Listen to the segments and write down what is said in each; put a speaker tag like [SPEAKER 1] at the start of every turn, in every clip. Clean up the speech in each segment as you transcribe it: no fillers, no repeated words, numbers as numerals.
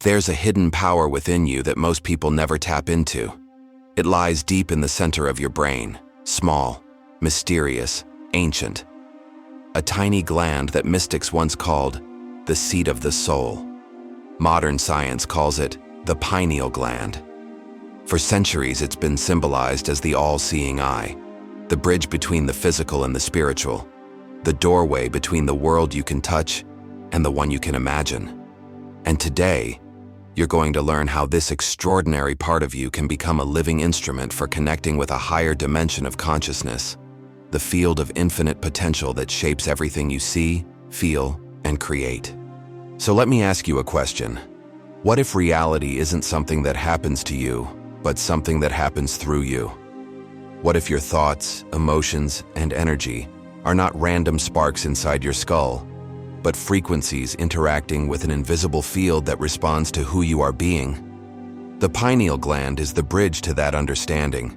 [SPEAKER 1] There's a hidden power within you that most people never tap into. It lies deep in the center of your brain, small, mysterious, ancient. A tiny gland that mystics once called the seat of the soul. Modern science calls it the pineal gland. For centuries, it's been symbolized as the all-seeing eye, the bridge between the physical and the spiritual, the doorway between the world you can touch and the one you can imagine. And today, you're going to learn how this extraordinary part of you can become a living instrument for connecting with a higher dimension of consciousness, the field of infinite potential that shapes everything you see, feel, and create. So let me ask you a question. What if reality isn't something that happens to you, but something that happens through you? What if your thoughts, emotions, and energy are not random sparks inside your skull, but frequencies interacting with an invisible field that responds to who you are being? The pineal gland is the bridge to that understanding.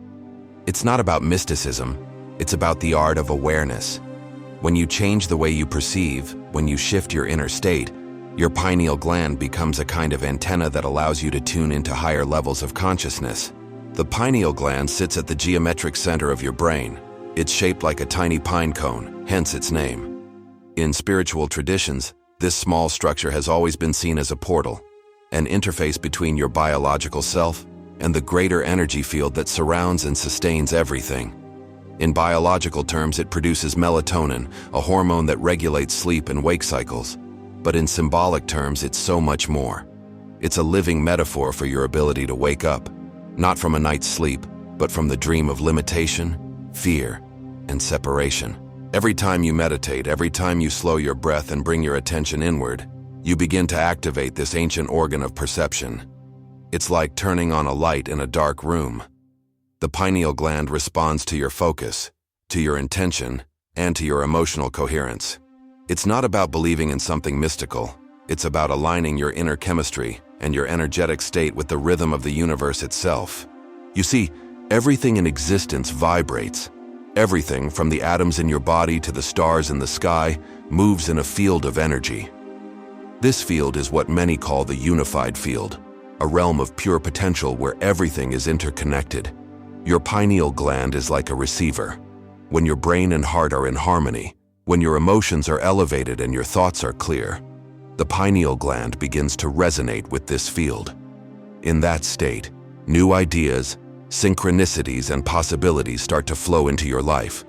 [SPEAKER 1] It's not about mysticism, it's about the art of awareness. When you change the way you perceive, when you shift your inner state, your pineal gland becomes a kind of antenna that allows you to tune into higher levels of consciousness. The pineal gland sits at the geometric center of your brain. It's shaped like a tiny pine cone, hence its name. In spiritual traditions, this small structure has always been seen as a portal, an interface between your biological self and the greater energy field that surrounds and sustains everything. In biological terms, it produces melatonin, a hormone that regulates sleep and wake cycles. But in symbolic terms, it's so much more. It's a living metaphor for your ability to wake up, not from a night's sleep, but from the dream of limitation, fear, and separation. Every time you meditate, every time you slow your breath and bring your attention inward, you begin to activate this ancient organ of perception. It's like turning on a light in a dark room. The pineal gland responds to your focus, to your intention, and to your emotional coherence. It's not about believing in something mystical. It's about aligning your inner chemistry and your energetic state with the rhythm of the universe itself. You see, everything in existence vibrates. Everything from the atoms in your body to the stars in the sky moves in a field of energy. This field is what many call the unified field, a realm of pure potential where everything is interconnected. Your pineal gland is like a receiver. When your brain and heart are in harmony, when your emotions are elevated and your thoughts are clear, the pineal gland begins to resonate with this field. In that state, new ideas, synchronicities, and possibilities start to flow into your life,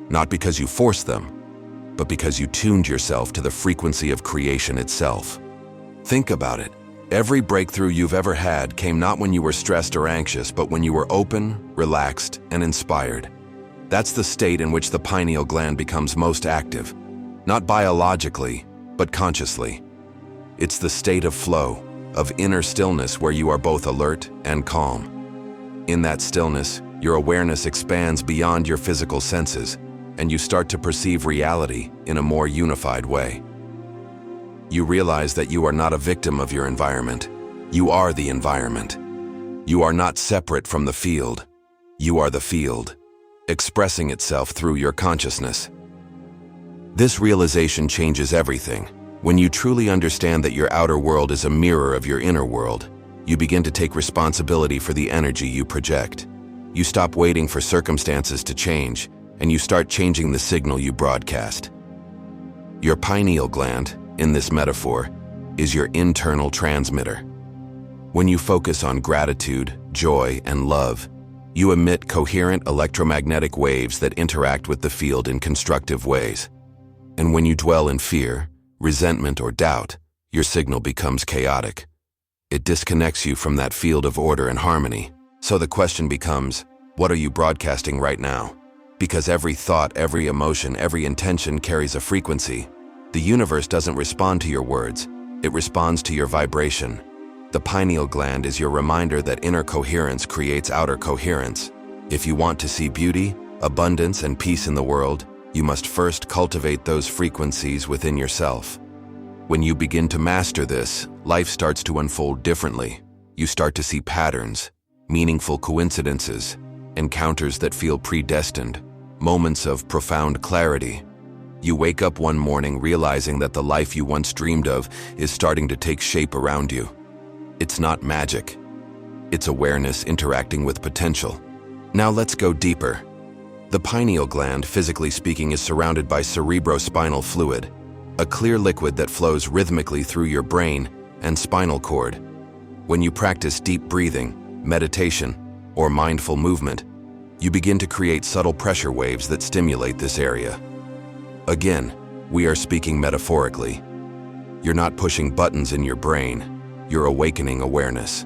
[SPEAKER 1] not because you forced them, but because you tuned yourself to the frequency of creation itself. Think about it. Every breakthrough you've ever had came not when you were stressed or anxious, but when you were open, relaxed, and inspired. That's the state in which the pineal gland becomes most active, not biologically, but consciously. It's the state of flow, of inner stillness where you are both alert and calm. In that stillness, your awareness expands beyond your physical senses, and you start to perceive reality in a more unified way. You realize that you are not a victim of your environment. You are the environment. You are not separate from the field. You are the field, expressing itself through your consciousness. This realization changes everything. When you truly understand that your outer world is a mirror of your inner world, you begin to take responsibility for the energy you project. You stop waiting for circumstances to change, and you start changing the signal you broadcast. Your pineal gland, in this metaphor, is your internal transmitter. When you focus on gratitude, joy, and love, you emit coherent electromagnetic waves that interact with the field in constructive ways. And when you dwell in fear, resentment, or doubt, your signal becomes chaotic. It disconnects you from that field of order and harmony. So the question becomes, what are you broadcasting right now? Because every thought, every emotion, every intention carries a frequency. The universe doesn't respond to your words, it responds to your vibration. The pineal gland is your reminder that inner coherence creates outer coherence. If you want to see beauty, abundance, and peace in the world, you must first cultivate those frequencies within yourself. When you begin to master this, life starts to unfold differently. You start to see patterns, meaningful coincidences, encounters that feel predestined, moments of profound clarity. You wake up one morning realizing that the life you once dreamed of is starting to take shape around you. It's not magic. It's awareness interacting with potential. Now let's go deeper. The pineal gland, physically speaking, is surrounded by cerebrospinal fluid, a clear liquid that flows rhythmically through your brain and spinal cord. When you practice deep breathing, meditation, or mindful movement, you begin to create subtle pressure waves that stimulate this area. Again, we are speaking metaphorically. You're not pushing buttons in your brain, you're awakening awareness.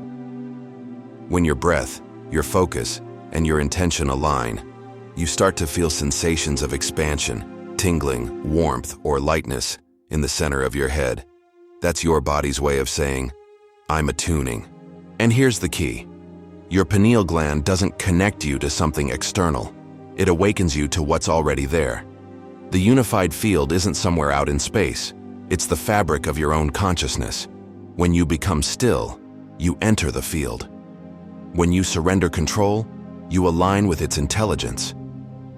[SPEAKER 1] When your breath, your focus, and your intention align, you start to feel sensations of expansion, tingling, warmth, or lightness in the center of your head. That's your body's way of saying, I'm attuning. And here's the key. Your pineal gland doesn't connect you to something external. It awakens you to what's already there. The unified field isn't somewhere out in space. It's the fabric of your own consciousness. When you become still, you enter the field. When you surrender control, you align with its intelligence.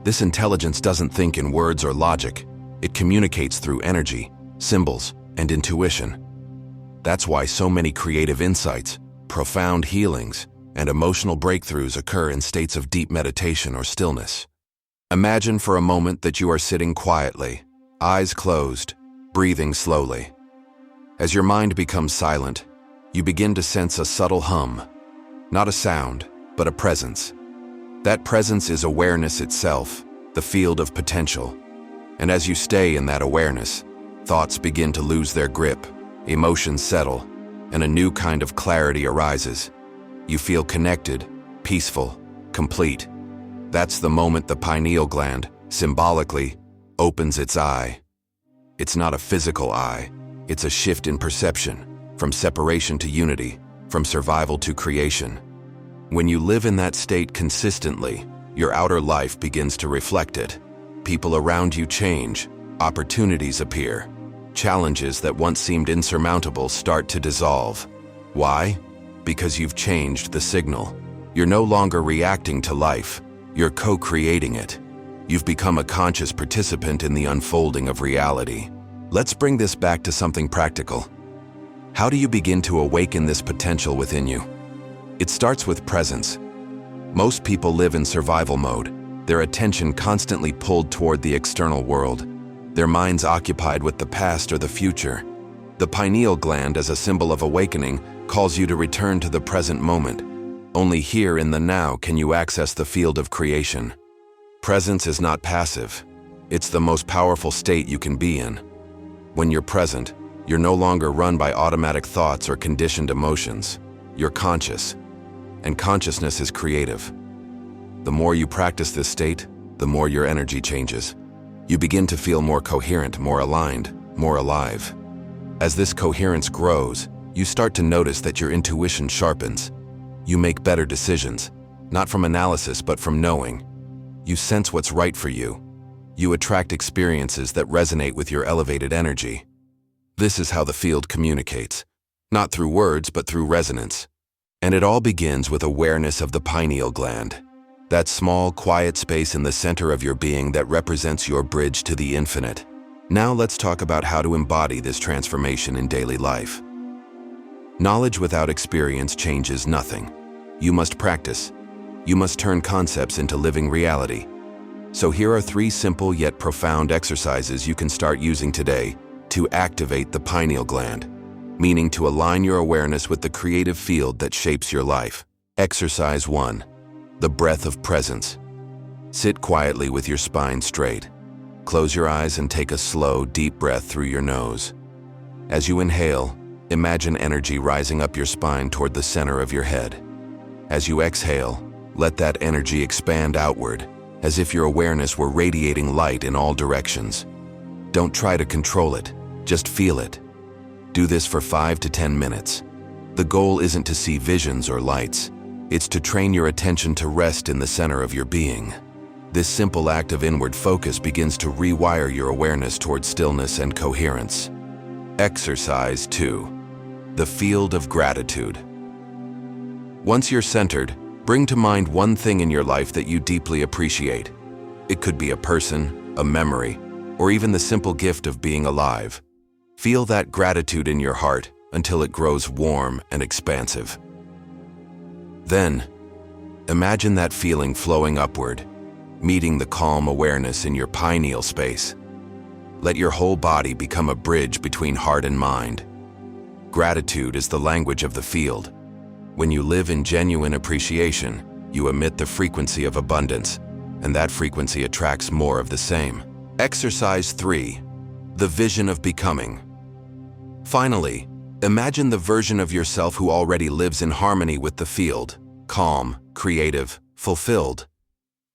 [SPEAKER 1] This intelligence doesn't think in words or logic. It communicates through energy, symbols, and intuition. That's why so many creative insights, profound healings, and emotional breakthroughs occur in states of deep meditation or stillness. Imagine for a moment that you are sitting quietly, eyes closed, breathing slowly. As your mind becomes silent, you begin to sense a subtle hum, not a sound, but a presence. That presence is awareness itself, the field of potential. And as you stay in that awareness, thoughts begin to lose their grip, emotions settle, and a new kind of clarity arises. You feel connected, peaceful, complete. That's the moment the pineal gland, symbolically, opens its eye. It's not a physical eye. It's a shift in perception, from separation to unity, from survival to creation. When you live in that state consistently, your outer life begins to reflect it. People around you change, opportunities appear. Challenges that once seemed insurmountable start to dissolve. Why? Because you've changed the signal. You're no longer reacting to life. You're co-creating it. You've become a conscious participant in the unfolding of reality. Let's bring this back to something practical. How do you begin to awaken this potential within you? It starts with presence. Most people live in survival mode, their attention constantly pulled toward the external world, their minds occupied with the past or the future. The pineal gland, as a symbol of awakening, calls you to return to the present moment. Only here in the now can you access the field of creation. Presence is not passive. It's the most powerful state you can be in. When you're present, you're no longer run by automatic thoughts or conditioned emotions. You're conscious, and consciousness is creative. The more you practice this state, the more your energy changes. You begin to feel more coherent, more aligned, more alive. As this coherence grows, you start to notice that your intuition sharpens. You make better decisions, not from analysis but from knowing. You sense what's right for you. You attract experiences that resonate with your elevated energy. This is how the field communicates, not through words but through resonance. And it all begins with awareness of the pineal gland, that small, quiet space in the center of your being that represents your bridge to the infinite. Now let's talk about how to embody this transformation in daily life. Knowledge without experience changes nothing. You must practice. You must turn concepts into living reality. So here are 3 simple yet profound exercises you can start using today to activate the pineal gland, meaning to align your awareness with the creative field that shapes your life. Exercise 1. The breath of presence. Sit quietly with your spine straight. Close your eyes and take a slow, deep breath through your nose. As you inhale, imagine energy rising up your spine toward the center of your head. As you exhale, let that energy expand outward, as if your awareness were radiating light in all directions. Don't try to control it, just feel it. Do this for 5 to 10 minutes. The goal isn't to see visions or lights. It's to train your attention to rest in the center of your being. This simple act of inward focus begins to rewire your awareness toward stillness and coherence. Exercise 2. The field of gratitude. Once you're centered, bring to mind one thing in your life that you deeply appreciate. It could be a person, a memory, or even the simple gift of being alive. Feel that gratitude in your heart, until it grows warm and expansive. Then, imagine that feeling flowing upward, meeting the calm awareness in your pineal space. Let your whole body become a bridge between heart and mind. Gratitude is the language of the field. When you live in genuine appreciation, you emit the frequency of abundance, and that frequency attracts more of the same. Exercise 3. The vision of becoming. Finally, imagine the version of yourself who already lives in harmony with the field, calm, creative, fulfilled.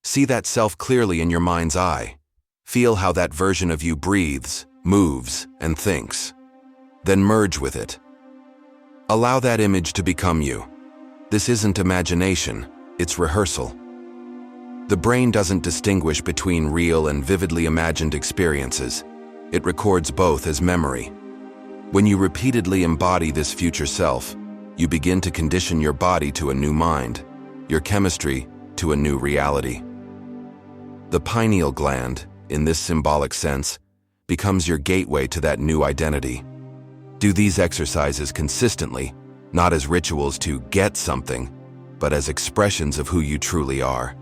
[SPEAKER 1] See that self clearly in your mind's eye. Feel how that version of you breathes, moves, and thinks. Then merge with it. Allow that image to become you. This isn't imagination, it's rehearsal. The brain doesn't distinguish between real and vividly imagined experiences. It records both as memory. When you repeatedly embody this future self, you begin to condition your body to a new mind, your chemistry to a new reality. The pineal gland, in this symbolic sense, becomes your gateway to that new identity. Do these exercises consistently, not as rituals to get something, but as expressions of who you truly are.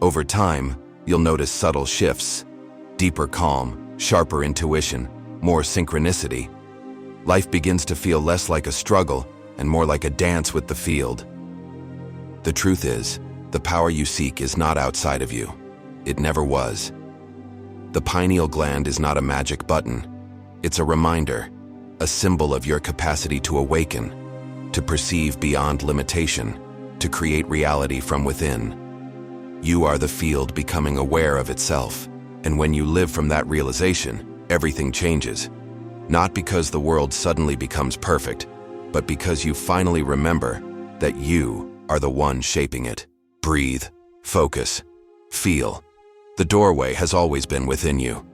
[SPEAKER 1] Over time, you'll notice subtle shifts, deeper calm, sharper intuition, more synchronicity. Life begins to feel less like a struggle and more like a dance with the field. The truth is, the power you seek is not outside of you. It never was. The pineal gland is not a magic button. It's a reminder, a symbol of your capacity to awaken, to perceive beyond limitation, to create reality from within. You are the field becoming aware of itself, and when you live from that realization, everything changes. Not because the world suddenly becomes perfect, but because you finally remember that you are the one shaping it. Breathe, focus, feel. The doorway has always been within you.